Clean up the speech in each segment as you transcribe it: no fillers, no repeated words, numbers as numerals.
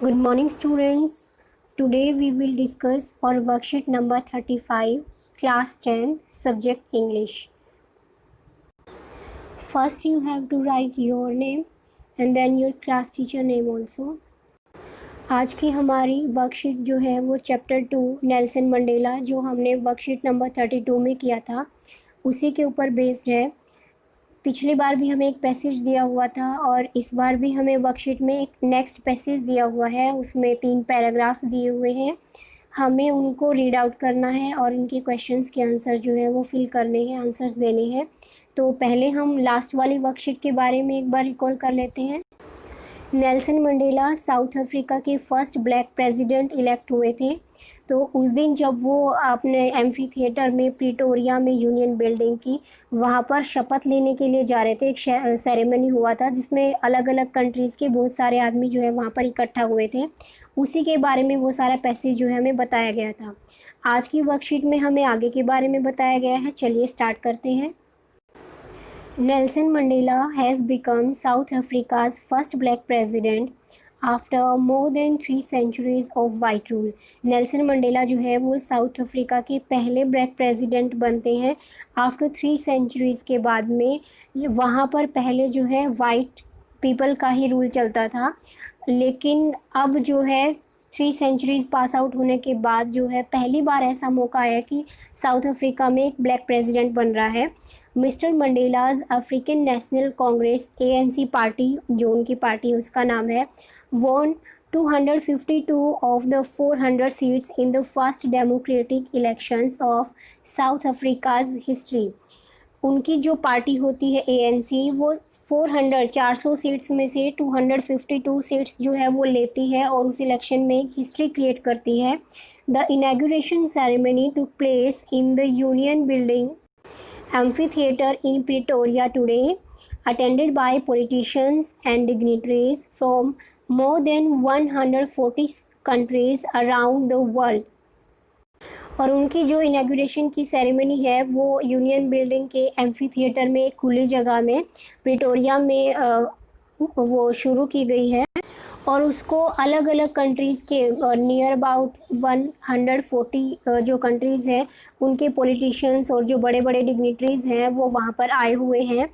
Good morning, students. Today we will discuss our worksheet number 35, class 10, subject English. First, you have to write your name and then your class teacher name also. आज की हमारी worksheet जो है वो chapter 2 Nelson Mandela जो हमने worksheet number 32 में किया था उसी के ऊपर बेस्ड है। पिछली बार भी हमें एक पैसेज दिया हुआ था और इस बार भी हमें वर्कशीट में एक नेक्स्ट पैसेज दिया हुआ है, उसमें 3 पैराग्राफ्स दिए हुए हैं। हमें उनको रीड आउट करना है और इनके क्वेश्चंस के आंसर जो है वो फिल करने हैं, आंसर्स देने हैं। तो पहले हम लास्ट वाली वर्कशीट के बारे में एक बार रिकॉल कर लेते हैं। नेल्सन मंडेला साउथ अफ्रीका के फर्स्ट ब्लैक प्रेसिडेंट इलेक्ट हुए थे। तो उस दिन जब वो अपने एम्फी थिएटर में प्रिटोरिया में यूनियन बिल्डिंग की वहाँ पर शपथ लेने के लिए जा रहे थे। एक सेरेमनी हुआ था जिसमें अलग अलग कंट्रीज़ के बहुत सारे आदमी जो है वहाँ पर इकट्ठा हुए थे। उसी के बारे में वो सारा पैसेज जो है हमें बताया गया था। आज की वर्कशीट में हमें आगे के बारे में बताया गया है। चलिए स्टार्ट करते हैं। Nelson Mandela has become South Africa's first black president after more than 3 centuries of white rule. Nelson Mandela जो है वो साउथ अफ्रीका के पहले ब्लैक प्रेसिडेंट बनते हैं आफ्टर 3 सेंचुरीज़ के बाद में। वहाँ पर पहले जो है वाइट पीपल का ही रूल चलता था, लेकिन अब जो है 3 सेंचुरीज़ पास आउट होने के बाद जो है पहली बार ऐसा मौका आया कि साउथ अफ्रीका में एक ब्लैक प्रेसिडेंट बन रहा है। Mister Mandela's African National Congress ANC party, जो उनकी पार्टी उसका नाम है, won 252 of the 400 seats in the first democratic elections of South Africa's history. उनकी जो पार्टी होती है ANC, वो 400 सीट्स में से 252 सीट्स जो है वो लेती है और उस इलेक्शन में एक हिस्ट्री क्रिएट करती है। The inauguration ceremony took place in the union building amphitheater in Pretoria today, attended by politicians and dignitaries from more than 140 countries around the world. और उनकी जो इनॉग्रेशन की सेरेमनी है वो यूनियन बिल्डिंग के amphi theatre में एक खुली जगह में प्रिटोरिया में वो शुरू की गई है और उसको अलग अलग कंट्रीज़ के नियर अबाउट 140 जो कंट्रीज़ हैं उनके पॉलिटिशियंस और जो बड़े बड़े डिग्निटरीज़ हैं वो वहाँ पर आए हुए हैं।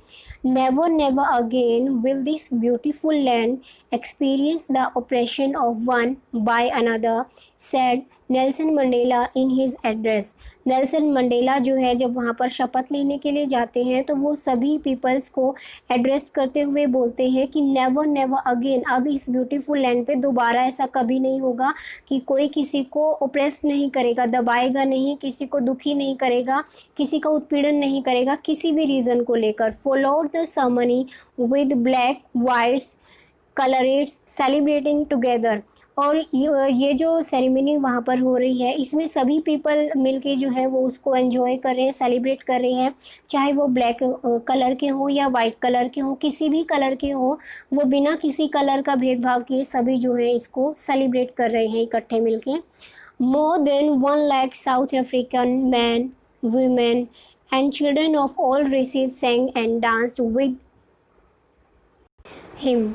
Never never again will this beautiful land experience the operation of one by another, said Nelson Mandela in his address. Nelson Mandela जो है जब वहाँ पर शपथ लेने के लिए जाते हैं तो वो सभी पीपल्स को एड्रेस करते हुए बोलते हैं कि नेवर नेवर अगेन, अब इस ब्यूटीफुल लैंड पे दोबारा ऐसा कभी नहीं होगा कि कोई किसी को ओप्रेस नहीं करेगा, दबाएगा नहीं, किसी को दुखी नहीं करेगा, किसी का उत्पीड़न नहीं करेगा किसी भी रीज़न को लेकर। Followed the ceremony with black whites coloureds celebrating together. और ये जो सेरेमनी वहाँ पर हो रही है इसमें सभी पीपल मिलके जो है वो उसको एंजॉय कर रहे हैं, सेलिब्रेट कर रहे हैं, चाहे वो ब्लैक कलर के हो या वाइट कलर के हो, किसी भी कलर के हो, वो बिना किसी कलर का भेदभाव किए सभी जो है इसको सेलिब्रेट कर रहे हैं इकट्ठे मिलके। More than 1 lakh South African man, women and children of all races sang and danced with him.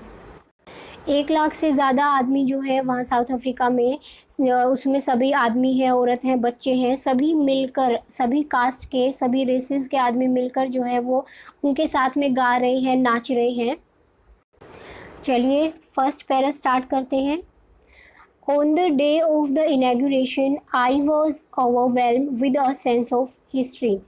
1 lakh से ज़्यादा आदमी जो है वहाँ साउथ अफ्रीका में, उसमें सभी आदमी हैं, औरत हैं, बच्चे हैं, सभी मिलकर, सभी कास्ट के, सभी रेसेस के आदमी मिलकर जो है वो उनके साथ में गा रहे हैं, नाच रहे हैं। चलिए फर्स्ट पैरा स्टार्ट करते हैं। On the day of the inauguration I was overwhelmed with a sense of history.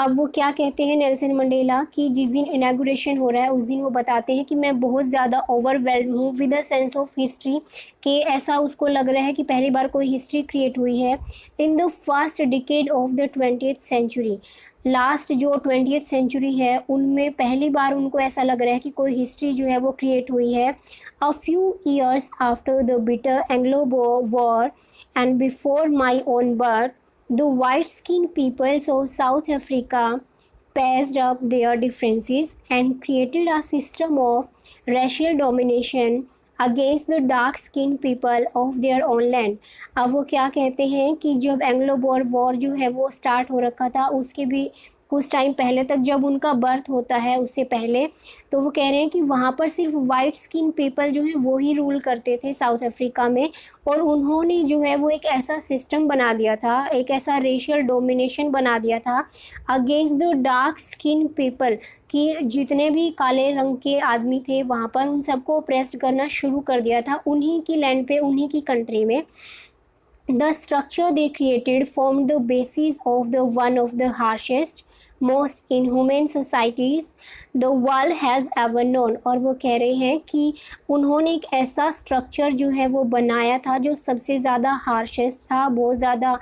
अब वो क्या कहते हैं नेल्सन मंडेला कि जिस दिन इनॉग्रेशन हो रहा है उस दिन वो बताते हैं कि मैं बहुत ज़्यादा ओवरवेल्म हूँ with a sense of history, कि ऐसा उसको लग रहा है कि पहली बार कोई हिस्ट्री क्रिएट हुई है। In the first decade of the 20th century, last जो 20th सेंचुरी है उनमें पहली बार उनको ऐसा लग रहा है कि कोई हिस्ट्री जो है वो क्रिएट हुई है। A few years after the bitter Anglo war and before my own birth, the white-skinned peoples of South Africa patched up their differences and created a system of racial domination against the dark-skinned people of their own land. अब वो क्या कहते हैं कि जब Anglo bore war जो है वो स्टार्ट हो रखा था उसके भी कुछ टाइम पहले तक, जब उनका बर्थ होता है उससे पहले, तो वो कह रहे हैं कि वहाँ पर सिर्फ वाइट स्किन पीपल जो है वो ही रूल करते थे साउथ अफ्रीका में। और उन्होंने जो है वो एक ऐसा सिस्टम बना दिया था, एक ऐसा रेशियल डोमिनेशन बना दिया था against the dark skin people, कि जितने भी काले रंग के आदमी थे वहाँ पर उन सबको ऑप्रेस्ड करना शुरू कर दिया था उन्हीं की लैंड पे, उन्हीं की कंट्री में। The structure they created formed the basis of the one of the harshest, most inhumane societies the world has ever known। और वो कह रहे हैं कि उन्होंने एक ऐसा स्ट्रक्चर जो है वो बनाया था जो सबसे ज़्यादा हार्शेस्ट था, बहुत ज़्यादा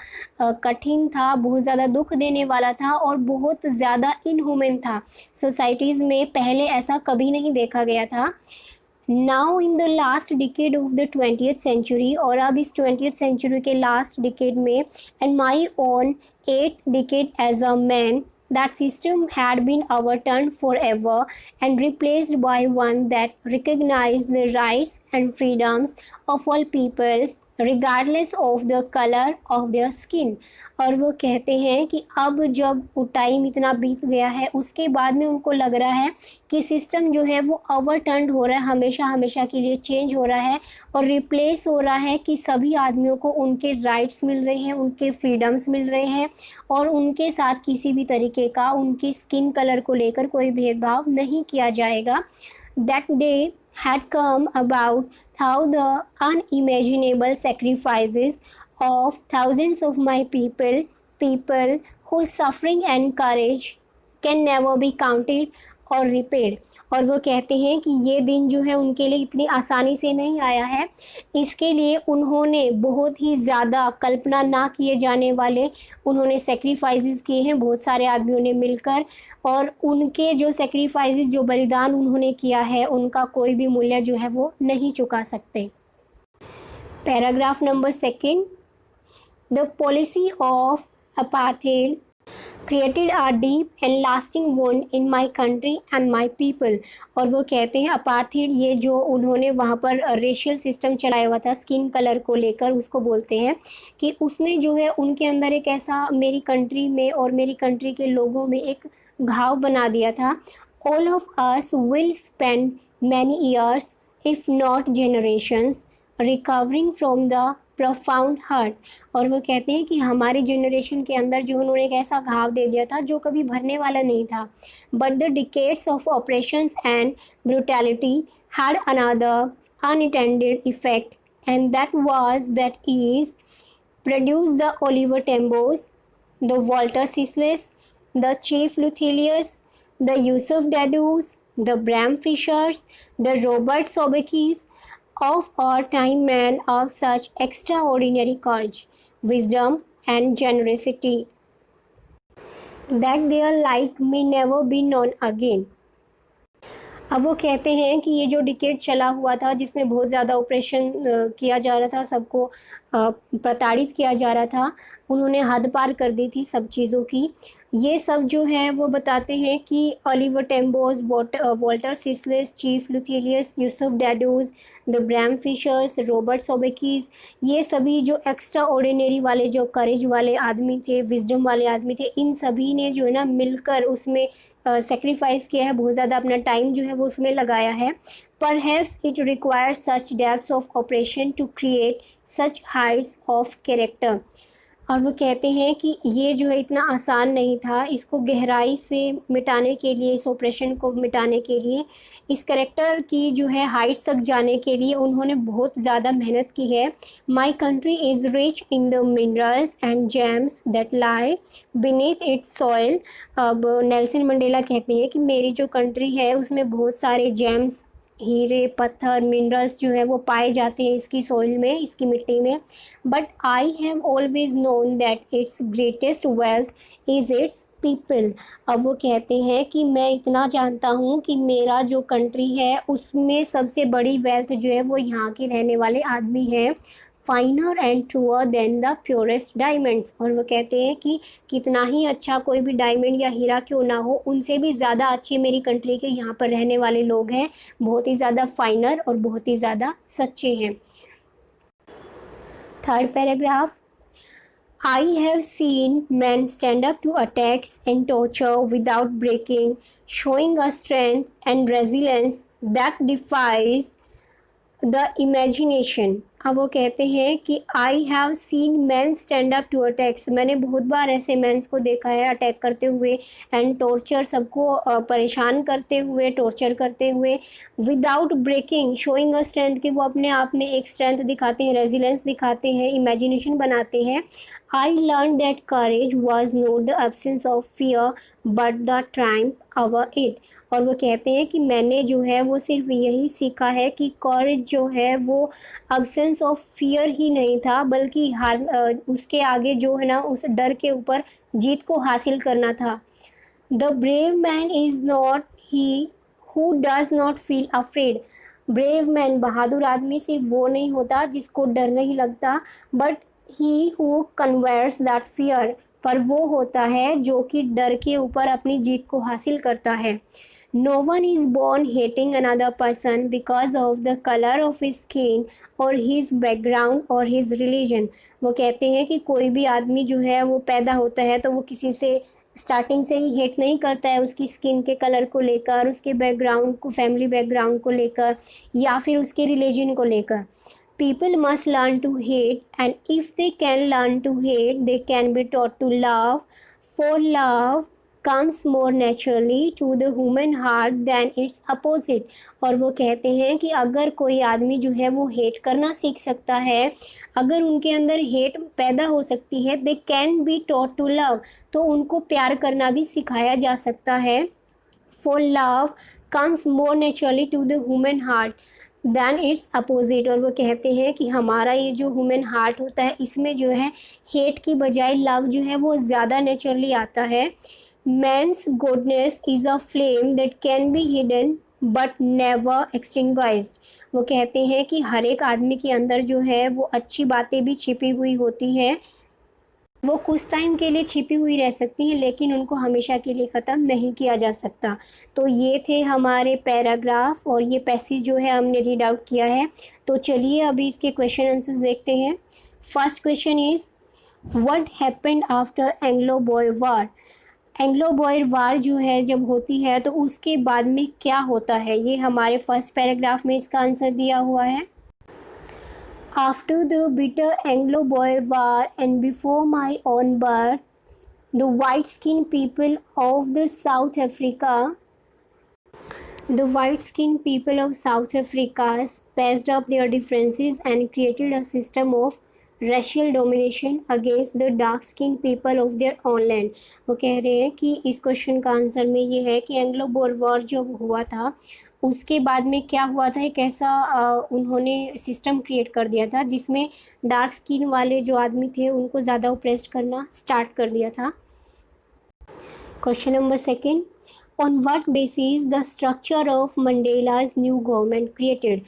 कठिन था, बहुत ज़्यादा दुख देने वाला था और बहुत ज़्यादा इनह्यूमन था। सोसाइटीज़ में पहले ऐसा कभी नहीं देखा गया था। Now in the last decade of the 20th century, और अब इस 20th सेंचुरी के लास्ट डिकेड में, and my own 8th decade as a man, that system had been overturned forever and replaced by one that recognized the rights and freedoms of all peoples regardless of the color of their skin। और वो कहते हैं कि अब जब वो time इतना बीत गया है उसके बाद में उनको लग रहा है कि सिस्टम जो है वो ओवरटर्न हो रहा है, हमेशा हमेशा के लिए चेंज हो रहा है और रिप्लेस हो रहा है, कि सभी आदमियों को उनके राइट्स मिल रहे हैं, उनके फ्रीडम्स मिल रहे हैं और उनके साथ किसी भी तरीके का उनकी स्किन कलर को लेकर कोई भेदभाव नहीं किया जाएगा। That day had come about through the unimaginable sacrifices of thousands of my people whose suffering and courage can never be counted और रिपेड। और वो कहते हैं कि ये दिन जो है उनके लिए इतनी आसानी से नहीं आया है, इसके लिए उन्होंने बहुत ही ज़्यादा कल्पना ना किए जाने वाले उन्होंने सेक्रीफाइसेस किए हैं, बहुत सारे आदमियों ने मिलकर, और उनके जो सेक्रीफाइसेस, जो बलिदान उन्होंने किया है, उनका कोई भी मूल्य जो है वो नहीं चुका सकते। Paragraph number 2, the policy of apartheid created a deep and lasting wound in my country and my people। और वो कहते हैं अपार्थेड, ये जो उन्होंने वहाँ पर रेशियल सिस्टम चलाया हुआ था स्किन कलर को लेकर, उसको बोलते हैं कि उसने जो है उनके अंदर एक ऐसा मेरी कंट्री में और मेरी कंट्री के लोगों में एक घाव बना दिया था। All of us will spend many years if not generations recovering from the profound hurt. और वो कहते हैं कि हमारे जनरेशन के अंदर जो उन्होंने एक ऐसा घाव दे दिया था जो कभी भरने वाला नहीं था। But the decades of operations and brutality had another unintended effect, and that was that is produce the Oliver Tambos, the Walter Sisulus, the chief Luthulis, the Yusuf Dadoos, the Bram Fischers, the Robert Sobukwes of our time, men of such extraordinary courage, wisdom and generosity that their like may never be known again। अब वो कहते हैं कि ये जो decade चला हुआ था जिसमें बहुत ज़्यादा ऑपरेशन किया जा रहा था, सबको प्रताड़ित किया जा रहा था, उन्होंने हद पार कर दी थी सब चीज़ों की। ये सब जो है वो बताते हैं कि Oliver Tambos, Walter Sisulus, chief Luthulis, Yusuf Dadoos, the Bram Fischers, Robert Sobukwes, ये सभी जो एक्स्ट्रा ऑर्डिनरी वाले, जो करेज वाले आदमी थे, विजडम वाले आदमी थे, इन सभी ने जो है ना मिलकर उसमें सेक्रीफाइस किया है, बहुत ज़्यादा अपना टाइम जो है वो उसमें लगाया है। Perhaps it requires such depth of operation to create such heights of character. और वो कहते हैं कि ये जो है इतना आसान नहीं था, इसको गहराई से मिटाने के लिए, इस ऑपरेशन को मिटाने के लिए, इस कैरेक्टर की जो है हाइट्स तक जाने के लिए उन्होंने बहुत ज़्यादा मेहनत की है। My country is rich in the minerals and James that lie beneath it's soil. अब नेल्सन मंडेला कहते हैं कि मेरी जो कंट्री है उसमें बहुत सारे जेम्स, हीरे, पत्थर, मिनरल्स जो है वो पाए जाते हैं इसकी सॉइल में, इसकी मिट्टी में। But I have always known that it's greatest wealth is it's people. अब वो कहते हैं कि मैं इतना जानता हूँ कि मेरा जो कंट्री है उसमें सबसे बड़ी वेल्थ जो है वो यहाँ के रहने वाले आदमी हैं। Finer and truer than the purest diamonds. और वो कहते हैं कि कितना ही अच्छा कोई भी डायमंड या हीरा क्यों ना हो, उनसे भी ज़्यादा अच्छे मेरी कंट्री के यहाँ पर रहने वाले लोग हैं, बहुत ही ज़्यादा फाइनर और बहुत ही ज़्यादा सच्चे हैं। 3rd paragraph, I have seen men stand up to attacks and torture without breaking, showing a strength and resilience that defies the imagination. अब वो कहते हैं कि I have seen man stand up to attacks, मैंने बहुत बार ऐसे men's को देखा है अटैक करते हुए एंड टॉर्चर, सबको परेशान करते हुए, टॉर्चर करते हुए, without breaking, showing a strength, कि वो अपने आप में एक स्ट्रेंथ दिखाते हैं, रेजिलेंस दिखाते हैं, इमेजिनेशन बनाते हैं। I learn that courage was not the absence of fear but the Triumph over it. और वो कहते हैं कि मैंने जो है वो सिर्फ यही सीखा है कि कॉरेज जो है वो अब्सेंस ऑफ फियर ही नहीं था, बल्कि उसके आगे जो है ना, उस डर के ऊपर जीत को हासिल करना था। The brave man is not he who does not feel afraid. Brave man, बहादुर आदमी, सिर्फ वो नहीं होता जिसको डर नहीं लगता, but he who conquers that fear, पर वो होता है जो कि डर के ऊपर अपनी जीत को हासिल करता है। No one is born hating another person because of the color of his skin or his background or his religion। वो कहते हैं कि कोई भी आदमी जो है वो पैदा होता है तो वो किसी से स्टार्टिंग से ही हेट नहीं करता है उसकी स्किन के कलर को लेकर, उसके बैकग्राउंड को, फैमिली बैकग्राउंड को लेकर, या फिर उसके रिलीजन को लेकर। People must learn to hate, and if they can learn to hate, they can be taught to love, for love comes more naturally to the human heart than its opposite। और वो कहते हैं कि अगर कोई आदमी जो है वो हेट करना सीख सकता है, अगर उनके अंदर हेट पैदा हो सकती है, they can be taught to love, तो उनको प्यार करना भी सिखाया जा सकता है। For love comes more naturally to the human heart than its opposite. और वो कहते हैं कि हमारा ये जो ह्यूमन हार्ट होता है, इसमें जो है हेट की बजाय लव जो है वो ज़्यादा नेचुरली आता है। Man's goodness is a flame that can be hidden but never extinguished। वो कहते हैं कि हर एक आदमी के अंदर जो है वो अच्छी बातें भी छिपी हुई होती हैं, वो कुछ टाइम के लिए छिपी हुई रह सकती हैं, लेकिन उनको हमेशा के लिए ख़त्म नहीं किया जा सकता। तो ये थे हमारे पैराग्राफ और ये पैसेज जो है हमने रीड आउट किया है। तो चलिए अभी इसके क्वेश्चन आंसर्स देखते हैं। First question is what happened after Anglo Boer war. Anglo Boer war जो है जब होती है तो उसके बाद में क्या होता है, ये हमारे फर्स्ट पैराग्राफ में इसका आंसर दिया हुआ है। After the bitter Anglo Boer war and before my own birth, the white skin people of the South Africa South Africa patched up their differences and created a system of racial domination against the dark skinned people of their own land। वो कह रहे हैं कि इस question का answer में ये है कि एंग्लो बोर वॉर जो हुआ था उसके बाद में क्या हुआ था, एक ऐसा उन्होंने सिस्टम क्रिएट कर दिया था जिसमें डार्क स्किन वाले जो आदमी थे उनको ज़्यादा ऑप्रेस्ड करना स्टार्ट कर दिया था। Question number second, on what basis the structure of Mandela's new government created।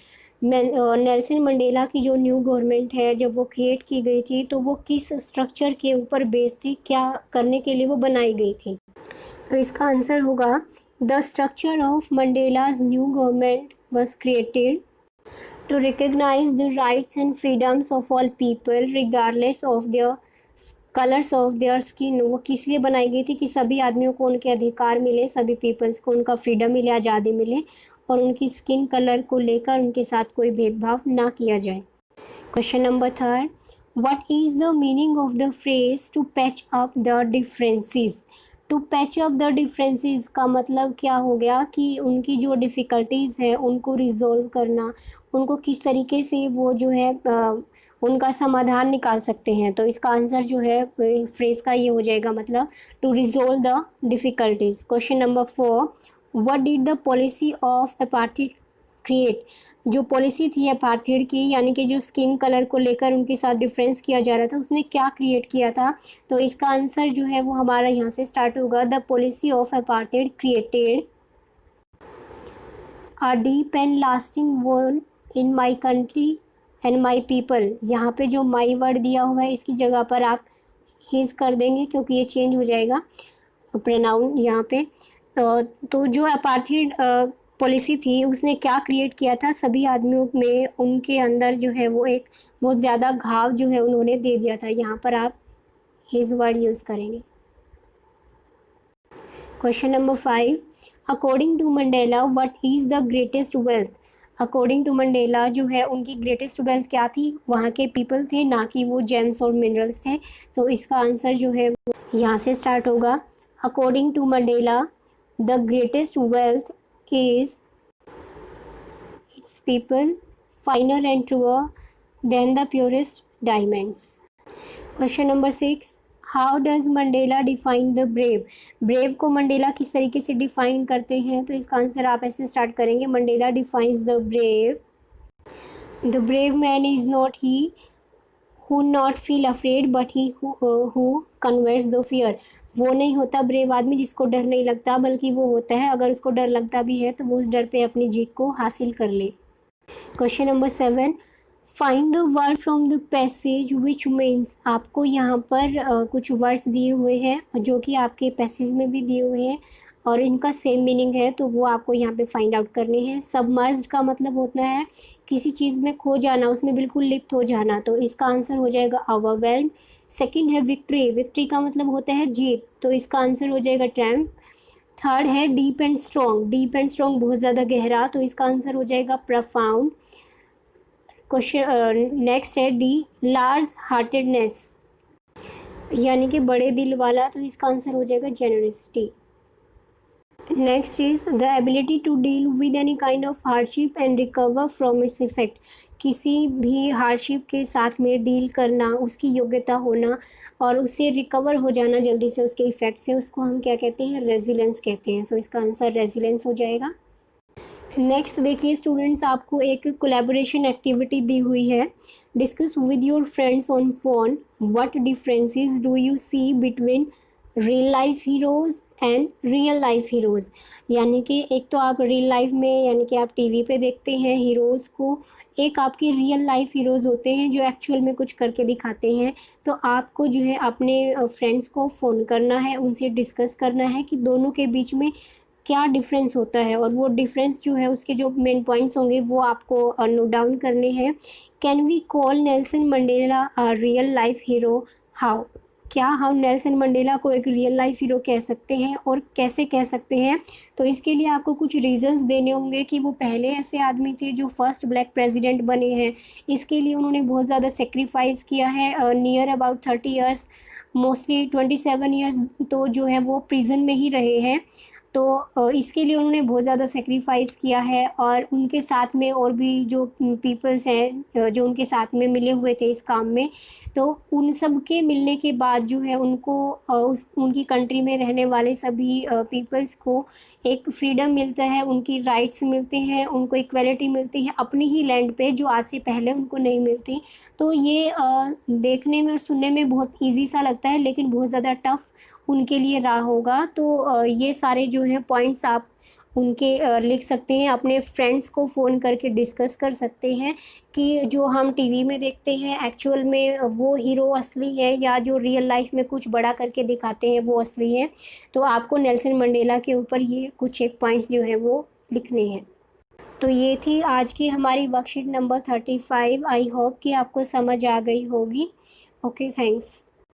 Nelson Mandela की जो न्यू गवर्नमेंट है जब वो क्रिएट की गई थी तो वो किस स्ट्रक्चर के ऊपर बेस थी, क्या करने के लिए वो बनाई गई थी। तो इसका आंसर होगा the structure of Mandela's new government was created to recognise the rights and freedoms of all people regardless of their colours of their skin. वो किस लिए बनाई गई थी कि सभी आदमियों को उनके अधिकार मिले, सभी पीपल्स को उनका फ्रीडम मिले, आज़ादी मिले, और उनकी स्किन कलर को लेकर उनके साथ कोई भेदभाव ना किया जाए। Question number third, what is the meaning of the phrase to patch up the differences. To patch up the differences का मतलब क्या हो गया कि उनकी जो डिफ़िकल्टीज़ है उनको रिजॉल्व करना, उनको किस तरीके से वो जो है उनका समाधान निकाल सकते हैं। तो इसका आंसर जो है फ्रेज का ये हो जाएगा, मतलब to resolve the difficulties. Question number 4, what did the policy of apartheid create. जो पॉलिसी थी अपार्थाइड की, यानी कि जो स्किन कलर को लेकर उनके साथ डिफरेंस किया जा रहा था, उसने क्या क्रिएट किया था। तो इसका आंसर जो है वो हमारा यहाँ से स्टार्ट होगा, the policy of apartheid created a deep and lasting war in my country and my people. यहाँ पे जो माई वर्ड दिया हुआ है इसकी जगह पर आप हिज कर देंगे क्योंकि ये चेंज हो जाएगा प्रोनाउन यहाँ पे। तो जो अपार्थाइड पॉलिसी थी उसने क्या क्रिएट किया था, सभी आदमियों में उनके अंदर जो है वो एक बहुत ज़्यादा घाव जो है उन्होंने दे दिया था। यहाँ पर आप हिज वर्ड यूज़ करेंगे। Question number 5, according to Mandela what is the greatest wealth. According to Mandela जो है उनकी ग्रेटेस्ट वेल्थ क्या थी, वहाँ के पीपल थे, ना कि वो जेम्स और मिनरल्स थे। तो इसका आंसर जो है वो यहाँ से स्टार्ट होगा। According to Mandela the greatest wealth is its people, finer and truer than the purest diamonds. Question number 6, how does Mandela define the brave. Brave को मंडेला किस तरीके से डिफाइन करते हैं, तो इसका आंसर आप ऐसे स्टार्ट करेंगे। Mandela defines the brave man is not he who not feel afraid but he who converts the fear. वो नहीं होता ब्रेव आदमी जिसको डर नहीं लगता, बल्कि वो होता है अगर उसको डर लगता भी है तो वो उस डर पे अपनी जीत को हासिल कर ले। Question number 7, find the word from the passage which means. आपको यहाँ पर कुछ वर्ड्स दिए हुए हैं जो कि आपके पैसेज में भी दिए हुए हैं और इनका सेम मीनिंग है, तो वो आपको यहाँ पे फाइंड आउट करने हैं। सबमर्ज्ड का मतलब होता है किसी चीज़ में खो जाना, उसमें बिल्कुल लिप्त हो जाना, तो इसका आंसर हो जाएगा ओवरवेल्म्ड। सेकंड है विक्ट्री, विक्ट्री का मतलब होता है जीत, तो इसका आंसर हो जाएगा ट्रैम्प। थर्ड है deep and strong, deep and strong बहुत ज़्यादा गहरा, तो इसका आंसर हो जाएगा प्रोफाउंड। क्वेश्चन नेक्स्ट है डी, लार्ज हार्टेडनेस, यानी कि बड़े दिल वाला, तो इसका आंसर हो जाएगा generosity. Next is the ability to deal with any kind of hardship and recover from its effect. किसी भी हार्डशिप के साथ में डील करना, उसकी योग्यता होना और उससे रिकवर हो जाना जल्दी से उसके इफेक्ट से, उसको हम क्या कहते हैं, रेजिलेंस कहते हैं। सो इसका आंसर रेजिलेंस हो जाएगा। नेक्स्ट देखिए स्टूडेंट्स, आपको एक कोलैबोरेशन एक्टिविटी दी हुई है। Discuss with your friends on phone what differences do you see between real life heroes and real life heroes. यानी कि एक तो आप रियल लाइफ में यानी कि आप टीवी पे देखते हैं हीरोज़ को, एक आपके रियल लाइफ हीरोज़ होते हैं जो एक्चुअल में कुछ करके दिखाते हैं। तो आपको जो है अपने फ्रेंड्स को फ़ोन करना है, उनसे डिस्कस करना है कि दोनों के बीच में क्या डिफरेंस होता है, और वो डिफरेंस जो है उसके जो मेन पॉइंट्स होंगे वो आपको नोट डाउन करने हैं। Can we call Nelson Mandela a real life hero, how. क्या हम नेल्सन मंडेला को एक रियल लाइफ हीरो कह सकते हैं और कैसे कह सकते हैं, तो इसके लिए आपको कुछ रीजंस देने होंगे कि वो पहले ऐसे आदमी थे जो फर्स्ट ब्लैक प्रेसिडेंट बने हैं। इसके लिए उन्होंने बहुत ज़्यादा सेक्रीफाइस किया है, near about 30 years, mostly 27 years तो जो है वो प्रिजन में ही रहे हैं। तो इसके लिए उन्होंने बहुत ज़्यादा सेक्रीफाइस किया है, और उनके साथ में और भी जो पीपल्स हैं जो उनके साथ में मिले हुए थे इस काम में, तो उन सब के मिलने के बाद जो है उनको उनकी कंट्री में रहने वाले सभी पीपल्स को एक फ्रीडम मिलता है, उनकी राइट्स मिलते हैं, उनको इक्वलिटी मिलती है अपनी ही लैंड पे जो आज से पहले उनको नहीं मिलती। तो ये देखने में और सुनने में बहुत ईजी सा लगता है, लेकिन बहुत ज़्यादा टफ उनके लिए रहा होगा। तो ये सारे जो है पॉइंट्स आप उनके लिख सकते हैं, अपने फ्रेंड्स को फ़ोन करके डिस्कस कर सकते हैं कि जो हम टीवी में देखते हैं एक्चुअल में वो हीरो असली है या जो रियल लाइफ में कुछ बड़ा करके दिखाते हैं वो असली है। तो आपको नेल्सन मंडेला के ऊपर ये कुछ एक पॉइंट्स जो है वो लिखने हैं। तो ये थी आज की हमारी वर्कशीट नंबर 35। आई होप कि आपको समझ आ गई होगी। Okay, thanks.